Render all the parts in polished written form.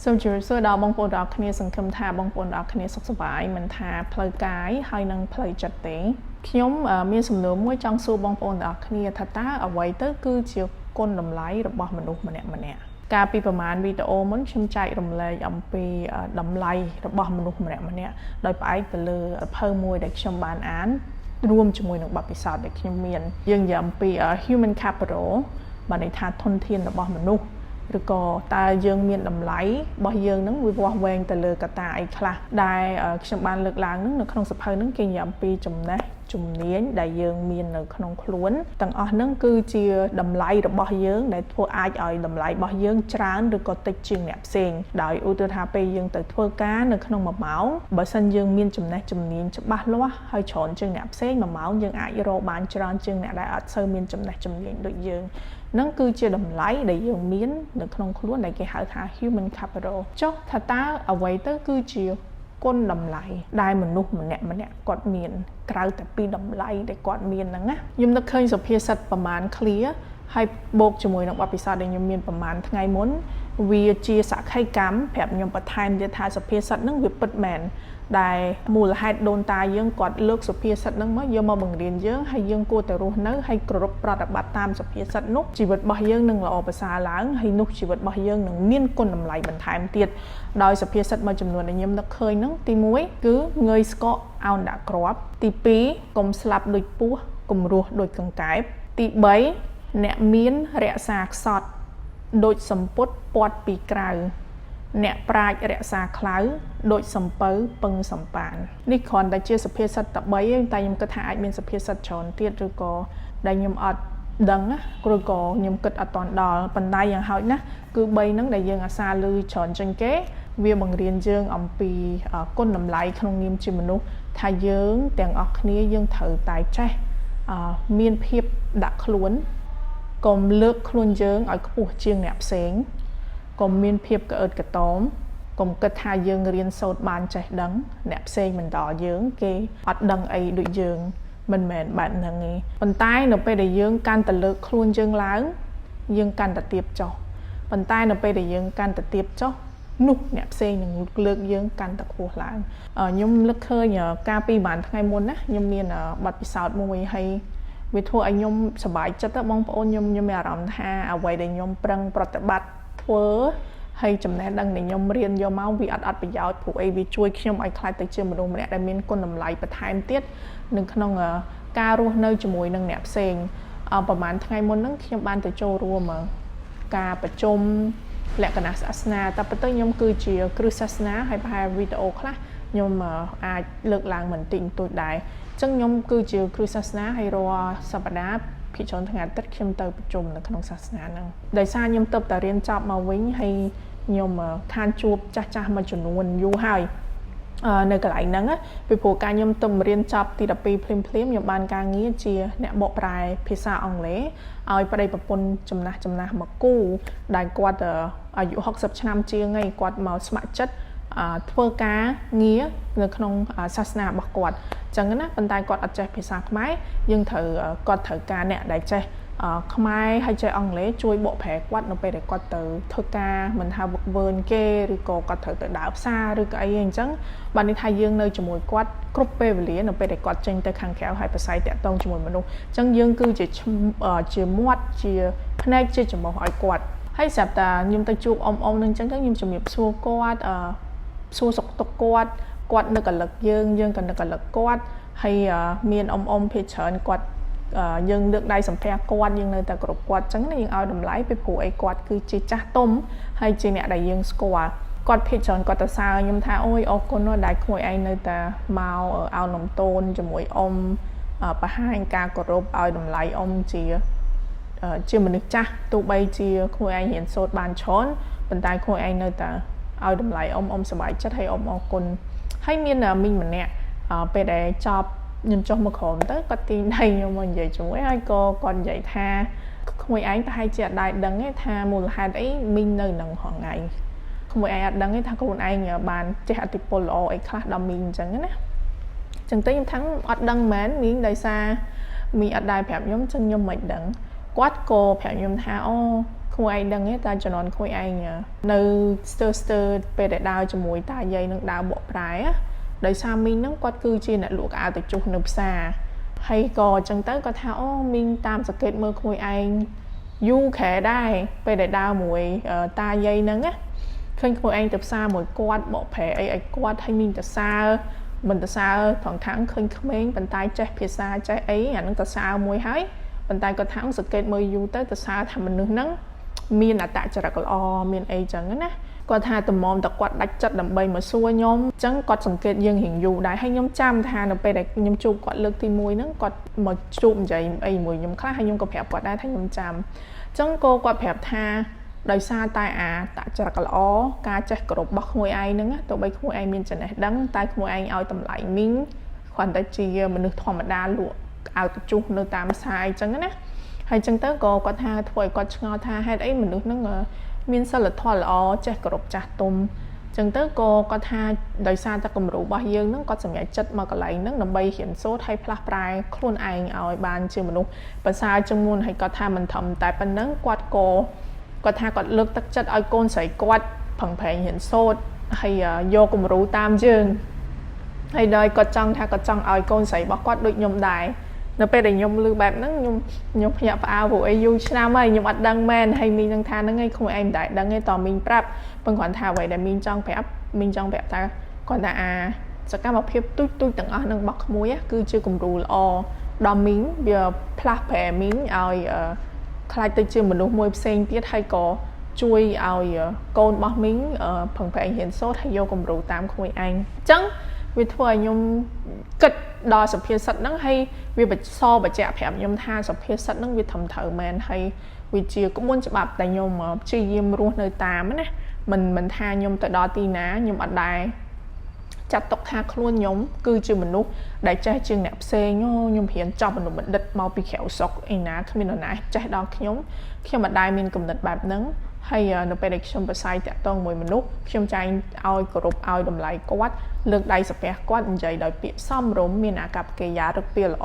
សូមជម្រាបសួរដល់បងប្អូនទាំងអស់គ្នាសង្ឃឹមថាបងប្អូនទាំងអស់គ្នាសុខសប្បាយមិនថាផ្លូវកាយហើយនិងផ្លូវចិត្តទេខ្ញុំមានសំណួរមួយចង់សួរបងប្អូនទាំងអស់គ្នាថាតើអ្វីទៅគឺជាគុណតម្លៃរបស់មនុស្សម្នាក់ៗកាលពីប្រហែលវីដេអូមុនខ្ញុំចែករំលែកអំពីតម្លៃរបស់មនុស្សម្នាក់ៗដោយផ្អែកទៅលើសភៅមួយដែលខ្ញុំបានអានរួមជាមួយនឹងបទពិសោធន៍ដែលខ្ញុំមានយើងនិយាយអំពី human capital បានន័យថាធនធានរបស់មនុស្សឬក៏តើយើងមានតម្លៃរបស់យើងនឹងវាវាស់វែងទៅលើកត្តាអីខ្លះដែលខ្ញុំបានលើកឡើងនឹងនៅក្នុងសភៅនឹងគេនិយាយអំពីចំណេះជំនាញដែលយើងមាននៅក្នុងខ្លួនទាំងអស់ហ្នឹងគឺជាតម្លៃរបស់យើងដែលធ្វើអាចឲ្យតម្លៃរបស់យើងច្រើនឬក៏តិចជាងអ្នកផ្សេងដោយឧទាហរណ៍ថាពេលយើងទៅធ្វើការនៅក្នុង1ម៉ោងបើសិនយើងមានចំណេះជំនាញច្បាស់លាស់ហើយច្រើនជាងអ្នកផ្សេង1ម៉ោងយើងអាចរកបានច្រើនជាងអ្នកដែលអត់សូវមានចំណេះជំនាញដូចយើងនឹងគឺជាតម្លៃដែលយើងមាននៅក្នុងខ្លួនដែលគេហៅថា human capital ចុះថាតើអ្វីទៅគឺជាគុណតម្លៃដែលមនុស្សម្នាក់គាត់មានក្រៅតែពីតម្លៃដែលគាត់មានហ្នឹងណាខ្ញុំនឹកឃើញសុភាសិតប្រមាណ clear ហើយបូកជាមួយនឹងបទពិសោធន៍ដែលខ្ញុំមានប្រមាណថ្ងៃមុនវាជាសក្ខីកម្មប្រាប់ខ្ញុំបន្ថែមទៀតថាសុភាសិតហ្នឹងវាពិតមែនដែលមូលហេតុដូនតាយើងគាត់លើកសុភាសិតហ្នឹងមកយកមកបង្រៀនយើងហើយយើងគួរតែរស់នៅហើយគោរពប្រតិបត្តិតាមសុភាសិតនោះជីវិតរបស់យើងនឹងល្អប្រសើរឡើងហើយនោះជីវិតរបស់យើងនឹងមានគុណតម្លៃបន្ថែមទៀតដោយសុភាសិតមួយចំនួនដែលខ្ញុំនឹកឃើញហ្នឹងទី1គឺងើយស្កកអោនដាក់គ្រាប់ទី2កុំស្លាប់ដូចពស់កុំរស់ដូចកង្កែបទី3អ្នកមានរក្សាខ្សត់ដូចសម្ពុតពាត់ពីក្រៅអ្នកប្រាជ្ញរក្សាខ្លៅដូចសំពៅពឹងសំប៉ាននេះគ្រាន់តែជាសុភាសិតតែ3ទេតែខ្ញុំគិតថាអាចមានសុភាសិតច្រើនទៀតឬក៏ដែលខ្ញុំអត់ដឹងឬក៏ខ្ញុំគិតអត់ទាន់ដល់ប៉ុន្តែយ៉ាងហោចណាស់គឺ3ហ្នឹងដែលយើងអាសាឮច្រើនជាងគេវាបង្រៀនយើងអំពីគុណតម្លៃក្នុងនាមជាមនុស្សថាយើងទាំងអស់គ្នាយើងត្រូវតែចេះមានភាពដាក់ខ្លួនកុំលើកខ្លួនយើងឲ្យខ្ពស់ជាងអ្នកផ្សេងកុំមានភាពក្អឺតក្តោមកុំគិតថាយើងរៀនសូត្របានចេះដឹងអ្នកផ្សេងមិនដល់យើងគេអត់ដឹងអីដូចយើងមិនមែនបែបហ្នឹងទេប៉ុន្តែនៅពេលដែលយើងកាន់តែលើកខ្លួនយើងឡើងយើងកាន់តែទៀបចុះប៉ុន្តែនៅពេលដែលយើងកាន់តែទៀបចុះនោះអ្នកផ្សេងនឹងលើកយើងកាន់តែខ្ពស់ឡើងខ្ញុំនឹកឃើញកាលពីបានថ្ងៃមុនណាខ្ញុំមានបទពិសោធន៍មួយហើយវាធ្វើឲ្យខ្ញុំសប្បាយចិត្តបងប្អូនខ្ញុំមានអារម្មណ៍ថាអ្វីដែលខ្ញុំប្រឹងប្រតិបត្តិធ្វើហើយចំណេះដឹងដែលខ្ញុំរៀនយកមកវាអត់ប្រយោជន៍ព្រោះអីវាជួយខ្ញុំឲ្យខ្លាចទៅជាមនុស្សម្នាក់ដែលមានគុណតម្លៃបន្ថែមទៀតនៅក្នុងការរស់នៅជាមួយនឹងអ្នកផ្សេងប្រហែលថ្ងៃមុនហ្នឹងខ្ញុំបានទៅចូលរួមការប្រជុំលក្ខណៈសាសនាតែប៉ុន្តែខ្ញុំគឺជាគ្រឹះសាសនាហើយប្រហែលវីដេអូខ្លះខ្ញុំអាចលើកឡើងមិនតិចបន្តួចដែរអញ្ចឹងខ្ញុំគឺជាគ្រឹះសាសនាហើយរាល់សប្តាហ៍ភាគច្រើនថ្ងៃអាទិត្យខ្ញុំទៅប្រជុំនៅក្នុងសាសនាហ្នឹងដោយសារខ្ញុំទៅតែរៀនចប់មកវិញហើយខ្ញុំខានជួបចាស់មួយចំនួនយូរហើយនៅកន្លែងហ្នឹងពីព្រោះការខ្ញុំទៅរៀនចប់ទី12ភ្លាមខ្ញុំបានការងារជាអ្នកបកប្រែភាសាអង់គ្លេសឲ្យប្តីប្រពន្ធចំណាស់មកគូដែលគាត់អាយុ60ឆ្នាំជាងហើយគាត់មកស្ម័គ្រចិត្តធ្វើការងារនៅក្នុងសាសនារបស់គាត់អញ្ចឹងណាប៉ុន្តែគាត់អត់ចេះភាសាខ្មែរយើងគាត់ត្រូវការអ្នកដែលចេះខ្មែរហើយចេះអង់គ្លេសជួយបកប្រែគាត់នៅពេលដែលគាត់ទៅធ្វើការមិនថាវឹកវើគេឬក៏គាត់ត្រូវទៅដើរផ្សារឬក៏អីអញ្ចឹងបានន័យថាយើងនៅជាមួយគាត់គ្រប់ពេលវេលានៅពេលដែលគាត់ចេញទៅខាងក្រៅហើយប្រស័យតាក់ទងជាមួយមនុស្សអញ្ចឹងយើងគឺជាមាត់ជាភ្នែកជាច្រមុះឲ្យគាត់ហើយស្រាប់តែខ្ញុំទៅជួបអ៊ំនឹងអញ្ចឹងទៅខ្ញុំជំរាបសួរគាត់សួរសុខទុក្ខគាត់នឹកកលឹកយើងក៏នឹកកលឹកគាត់ហើយមានអ៊ំភាគច្រើនគាត់យើងលើកដៃសំពះគាត់យើងនៅតែគ្រប់គាត់អញ្ចឹងណាយើងឲ្យតម្លៃពីព្រោះអីគាត់គឺជាចាស់ទុំហើយជាអ្នកដែលយើងស្គាល់គាត់ភាគច្រើនគាត់ទៅសើខ្ញុំថាអូយអរគុណណាស់ដែលក្មួយឯងនៅតែមកឲ្យនំតូនជាមួយអ៊ំបង្ហាញការគោរពឲ្យតម្លៃអ៊ំជាមនុស្សចាស់ទោះបីជាក្មួយឯងរៀនសូត្របានច្រើនប៉ុន្តែក្មួយឯងនៅតែឲ្យតម្លៃអ៊ំសប្បាយចិត្តហើយអ៊ំអរគុណហើយមានមីងម្នាក់ពេលដែលចប់ខ្ញុំចុះមកក្រោមទៅគាត់ទីដៃខ្ញុំមកនិយាយជាមួយហើយក៏គាត់និយាយថាក្មួយឯងប្រហែលជាអត់ដែរដឹងទេថាមូលហេតុអីមីងនៅនឹងហងៃក្មួយឯងអត់ដឹងទេថាខ្លួនឯងបានចេះអតិពលល្អអីខ្លះដល់មីងអញ្ចឹងណាអញ្ចឹងទៅខ្ញុំថាអត់ដឹងមែនមីងដោយសារមីងអត់ដែរប្រាប់ខ្ញុំអញ្ចឹងខ្ញុំមិនដឹងគាត់ក៏ប្រាប់ខ្ញុំថាអូ ai đăng ấy ta cho nó khôi anh nơi stir về để đào cho mùi ta dây nâng đào bộ trái á đời sao mình nó quát cư chi nè lụa ảo từ chục nộp xa hay có chẳng tới có tháo mình tam sẽ kết mơ khôi anh du khẽ đai về để đào mùi ta dây nâng á khơi khôi anh tập xa mùi quát bộ phẻ ấy quát hay mình tập xa mình tập xa thằng thẳng khơi khmến bàn tay trái phía xa trái ấy nó tập xa mùi hái bàn tay có thẳng sẽ kết mơ du tới tập xa thầm mình nước nắng miền là tại cho là o miền ấy chẳng á có tha tầm mồm tập quạt đạch chặt đầm bay mà xua nhóm chẳng cóสังเกต dương hiện dù đại hay nhóm trăm tha nóไป đại nhóm chụp quạt lực thì mùi nó quạt mà chụp vậy ấy mùi nhóm khác hay nhóm có phẹp quạt đai thay nhóm trăm chẳng cô quạt phẹp tha đời xa tai tại cho là o ca chạy cột bọc mùi ai nữa tụi bay mùi ai miền trần này đắng tai mùi ai ao tầm lại miếng khoản tay chia mình được thò mà đa lụa ao chụp nơi tam sai chẳng á hay chẳng tới có tha thôi có ngò tha hay đấy mình được nó miên sao là thoa là chạy cột chặt tôm chẳng tới có tha đời xa ta cầm rượu bao nhiêu nó có sầm nhảy chất mà còn lại nó nằm bay hiện số hay pla prai khuôn anh ở bàn chưa mình đúng và xa trong môn hay có tha mình thầm tại bên nắng quạt có tha có lực tắc chất ở côn sấy quạt phẳng phải hiện số hay vô cùng rượu tam dương hay đời có trong tha có trong ở côn sấy bao quạt được nhom đài nó bây giờ nhom lưu bạc nó nhom nhập ao vụ ấy du nam ấy nhom ăn đăng men hay mình đăng tha nó ngay không em đại đăng ngay tò mình prap bằng khoản thảo vậy để mình trong phải ta còn là sẽ các một phép tôi từng ở nâng bọc muối cứ chưa cùng đủ lo đo miếng giờ plak bẻ miếng rồi khai tới chưa mình đúng môi sen tiết hay có chui rồi côn bọc miếng phần phải hiện số hay vô cùng đủ 8 khối anh chẳng vì thôi nhom kịch đo sập phía sắt nó hay vì bạch so bạch chạm hẻm nhom tha sập phía sắt nó vì thầm thở men hay vì chia cũng muốn chụp tại nhom mà chơi game luôn nơi 8 nè mình tha nhom tại đó ti ná nhom ở đài chặt tóc tha luôn nhóm cứ chưa mình lúc đại trai chưa nẹp xe nhom hiện cho mình đứt mau bị khéo sọc anh ná khi mình nói trai đó nhóm khi mà đài mình cầm đứt bạp nắng hay nó phải được xong sai tại tông mùi mình lúc khi trai ao group ao đầm lại quát lực đai sập bẹt quát vậy đợi bị xong rồi mình cặp kề giá được bia là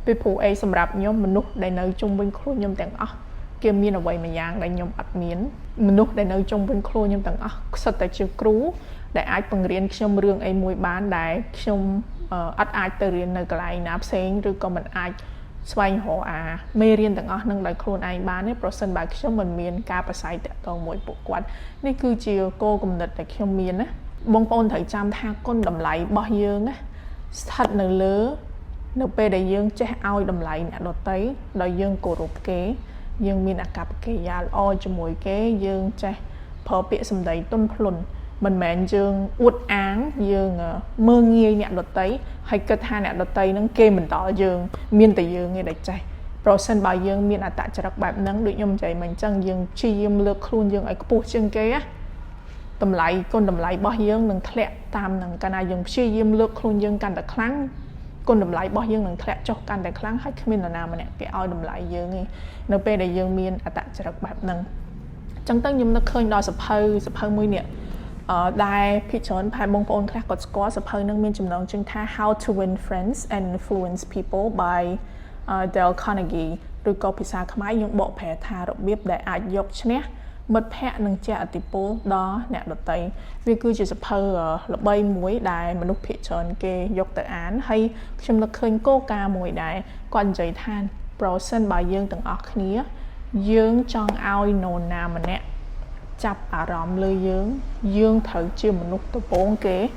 bị phụ ấy sầm rạp nhóm mình lúc đại nơi trung bình khuôn nhóm tiền kia miền ở vậy mà giang đại nhóm ắt miến mình lúc đại nơi trung bình khuôn nhóm tiền sật tại chiều cú đại ai bằng riêng trong riêng ấy mùi bán đại trong ắt ai từ riêng nơi cái nạp sen rồi còn mình ai xoay họ mê riêng tầng nâng đại khuôn anh bán ấy percent bài trong mình miền ca và sai tại tàu mỗi bộ quán này cứ chiều cô cùng đặt tại trong miền á bông bông thấy trăm tha con đầm lại bao nhiêu á thật nở lứa nở pe đại dương che ao đầm lại nè đọt tới đại dương cổ rụp kế dương miền cặp kế giá o cho mỗi kế dương che phở bịa sầm đầy tôn phun mình mẹn dương uất áng dương mơ nghi nè đọt tới hay cơ tha nè đọt tới nâng kê mình tỏ dương miền tây dương nghe đại chạy percent bao dương miền tại cho đặc bạn nâng được nhom chạy mình chân dương chi dương lược luôn dương ở cái chân kế á tầm lại con đầm lại bao nhiêu nâng thẹn tam nâng cái này dùng chi diêm lược luôn dương can đặc kháng con đầm lại bao nhiêu nâng thẹn cho can đặc kháng hết mình là nào mà nè cái ao đầm lại dương nghe np đại dương miền tại cho đặc bạn nâng trong tất nhung nó khơi đo sập hơi mùi nè ở đài phía trên bài bông bông khác có score sập hơi nâng miền chấm nón chương tha How to Win Friends and Influence People by Dale Carnegie rồi có phía xa khám ái những bộ phép tha được biết để ai dọc nhé mất phẹ nâng trẻ tỷ bố đó nè đợt tây vì cứ chỉ sập hơ là bay muối đài mà lúc phía trên kê dọc tự án hay trong nó khơi cô ca muối đài còn giấy than percent bài dương từng óc khía dương trong ao nồn nào mà nè chập rõm lơi dương thử chưa một lúc tôi bốn kế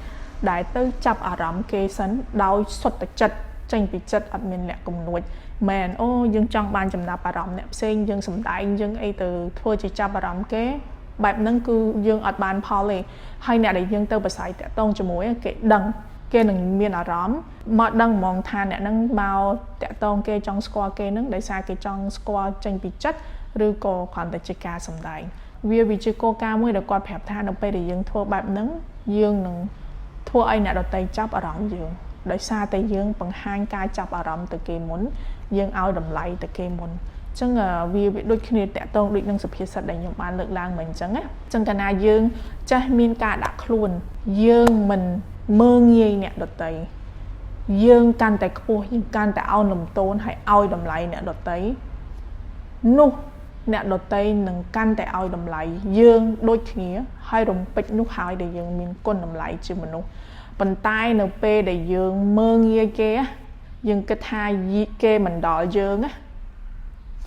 đại tư chập rõm kê sấn đau xuất chất tranh bị chất ở miền lẹ cùng nuôi mền dương trong ban chấm nạp rõm nẹp sen dương sầm đại dương ấy từ thua chỉ chập rõm kế bẹp nâng cư dương ở ban poly hay nè để dương tơ bờ sải tẹt tông cho mối kệ đằng kê nâng miền ở rõm mà đằng mong than nè nâng bao tẹt tông kê trong square kê nâng để xa kê trong square tranh bị chất rư cô còn tại chỉ ca sầm đại vì chỉ cô ca mới được qua phép than được bây để dương thua bẹp nâng dương nâng thua ấy nè đầu tay chắp ở rõm dương để xa tay dương bằng hai ca chập ở rõm từ kê muốn dương ao đầm lại từ kê muốn chẳng vì đôi khi tẹt tông định năng sụp hiện sạch để nhung ban lực lang mình chẳng á chẳng cả na dương cha miên ca đã luôn dương mình mơ nghi nè đợt tây dương can tại cô dương can tại ao nằm tôn hay ao đầm lại nè đợt tây nu អ្នកដតីនឹងកាន់តែឲ្យតម្លៃយើងដូចគ្នាហើយរំពេចនោះហើយដែលយើងមានគុណតម្លៃជាមនុស្សប៉ុន្តែនៅពេលដែលយើងមើងងាយគេយើងគិតថាគេមិនដល់យើងណា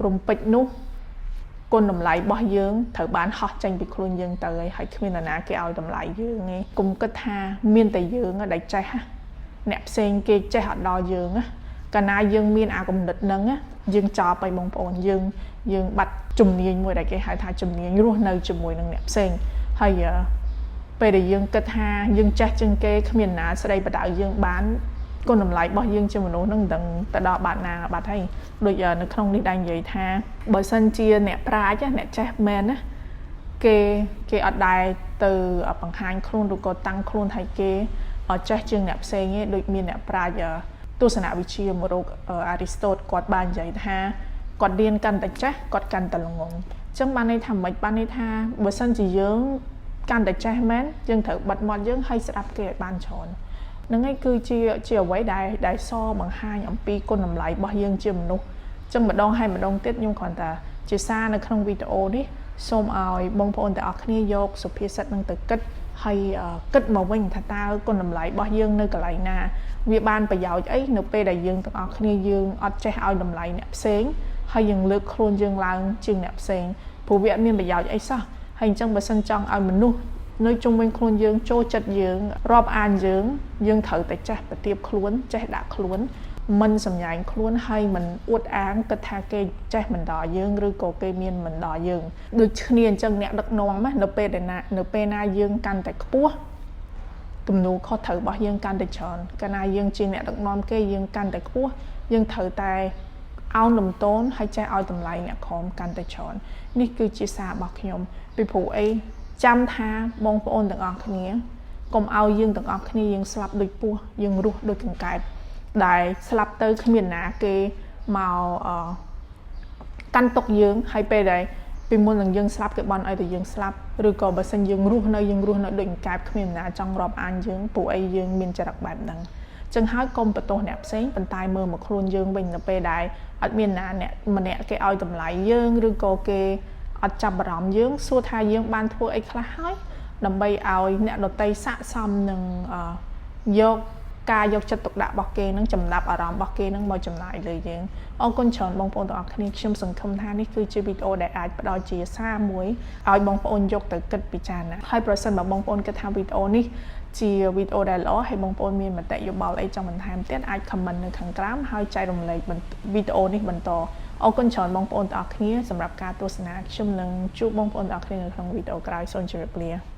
រំពេចនោះគុណតម្លៃរបស់យើងត្រូវបានហោះចេញពីខ្លួនយើងទៅហើយគ្មាននរណាគេឲ្យតម្លៃយើងទេកុំគិតថាមានតែយើងដែលចេះអ្នកផ្សេងគេចេះអត់ដល់យើងណាកាលណាយើងមានអាគំនិតហ្នឹងយើងចោលឲ្យបងប្អូនយើងបាត់ជំនាញមួយដែលគេហៅថាជំនាញរស់នៅជាមួយនឹងអ្នកផ្សេងហើយពេលដែលយើងគិតថាយើងចេះជាងគេគ្មានណាស្ដីបដៅយើងបានគុណតម្លៃរបស់យើងជាមនុស្សនឹងដឹងទៅដល់បាត់ណាបាត់ហើយដូចនៅក្នុងនេះដែរនិយាយថាបើសិនជាអ្នកប្រាជ្ញអ្នកចេះមែនណាគេអត់ដែរទៅបង្ហាញខ្លួនឬក៏តាំងខ្លួនថាគេចេះជាងអ្នកផ្សេងទេដូចមានអ្នកប្រាជ្ញទស្សនវិជ្ជាមួយរោគអារីស្តូតគាត់បាននិយាយថាគាត់រៀនកាន់តែចេះគាត់កាន់តែល្ងងអញ្ចឹងបានន័យថាមិនបានន័យថាបើសិនជាយើងកាន់តែចេះមែនយើងត្រូវបិទមាត់យើងហើយស្ដាប់គេឲ្យបានច្រើនហ្នឹងឯងគឺជាអ្វីដែលសបង្ហាញអំពីគុណតម្លៃរបស់យើងជាមនុស្សអញ្ចឹងម្ដងហើយម្ដងទៀតខ្ញុំគ្រាន់តែជាសារនៅក្នុងវីដេអូនេះសូមឲ្យបងប្អូនទាំងអស់គ្នាយកសុភាសិតនឹងទៅគិតហើយគិតមកវិញថាតើគុណតម្លៃរបស់យើងនៅកន្លែងណាវាបានប្រយោជន៍អីនៅពេលដែលយើងទាំងអស់គ្នាយើងអត់ចេះឲ្យតម្លៃអ្នកផ្សេងហើយយើងលើកខ្លួនយើងឡើងជាងអ្នកផ្សេងព្រោះវាអត់មានប្រយោជន៍អីសោះហើយអញ្ចឹងបើសិនចង់ឲ្យមនុស្សនៅជុំវិញខ្លួនយើងចូលចិត្តយើងរាប់អានយើងត្រូវតែចេះប្រទាបខ្លួនចេះដាក់ខ្លួនមិនសម្ញែងខ្លួនហើយមិនអួតអាងគិតថាគេចេះមិនដល់យើងឬក៏គេមានមិនដល់យើងដូចគ្នាអញ្ចឹងអ្នកដឹកនាំនៅពេលណាយើងកាន់តែខ្ពស់ទំនួលខុសត្រូវរបស់យើងកាន់តែច្រើនកាលណាយើងជាអ្នកដឹកនាំគេយើងកាន់តែខ្ពស់យើងត្រូវតែអោនលំទោនហើយចេះឲ្យតម្លៃអ្នកក្រោមកាន់តែច្រើននេះគឺជាសាររបស់ខ្ញុំពីព្រោះអីចាំថាបងប្អូនទាំងអស់គ្នាកុំឲ្យយើងទាំងអស់គ្នាយើងស្លាប់ដូចពស់យើងរស់ដូចកង្កែបដែលស្លាប់ទៅគ្មានណាគេមកកាន់ទុកយើងហើយពេលដែលពីមុននឹងយើងស្លាប់គេបន់ឲ្យតែយើងស្លាប់ឬក៏បើសិនយើងរស់នៅដូចកង្កែបគ្មានណាចង់រាប់អានយើងព្រោះអីយើងមានចរិតបែបហ្នឹងចឹងហើយកុំបន្ទោសអ្នកផ្សេងប៉ុន្តែមើលមកខ្លួនយើងវិញនៅពេលដែលអត់មានណាអ្នកម្នាក់គេឲ្យតម្លៃយើងឬក៏គេអត់ចាប់អារម្មណ៍យើងសួរថាយើងបានធ្វើអីខ្លះហើយដើម្បីឲ្យអ្នកដទៃស័ក្តិសមនឹងយកការយកចិត្តទុកដាក់របស់គេនឹងចំណាប់អារម្មណ៍របស់គេនឹងមកចំណាយលើយើងអរគុណច្រើនបងប្អូនទាំងអស់គ្នាខ្ញុំសង្ឃឹមថានេះគឺជាវីដេអូដែលអាចផ្ដល់ជាសារមួយឲ្យបងប្អូនយកទៅគិតពិចារណាហើយប្រសិនបើបងប្អូនគិតថាវីដេអូនេះជាវីដេអូដែលល្អហើយបងប្អូនមានមតិយោបល់អីចង់បន្ថែមទៀតអាច comment នៅខាងក្រោមហើយចែករំលែកវីដេអូនេះបន្តអរគុណច្រើនបងប្អូនទាំងអស់គ្នាសម្រាប់ការទស្សនាខ្ញុំនឹងជួបបងប្អូនទាំងអស់គ្នានៅក្នុងវីដេអូក្រោយសូមជម្រាបលា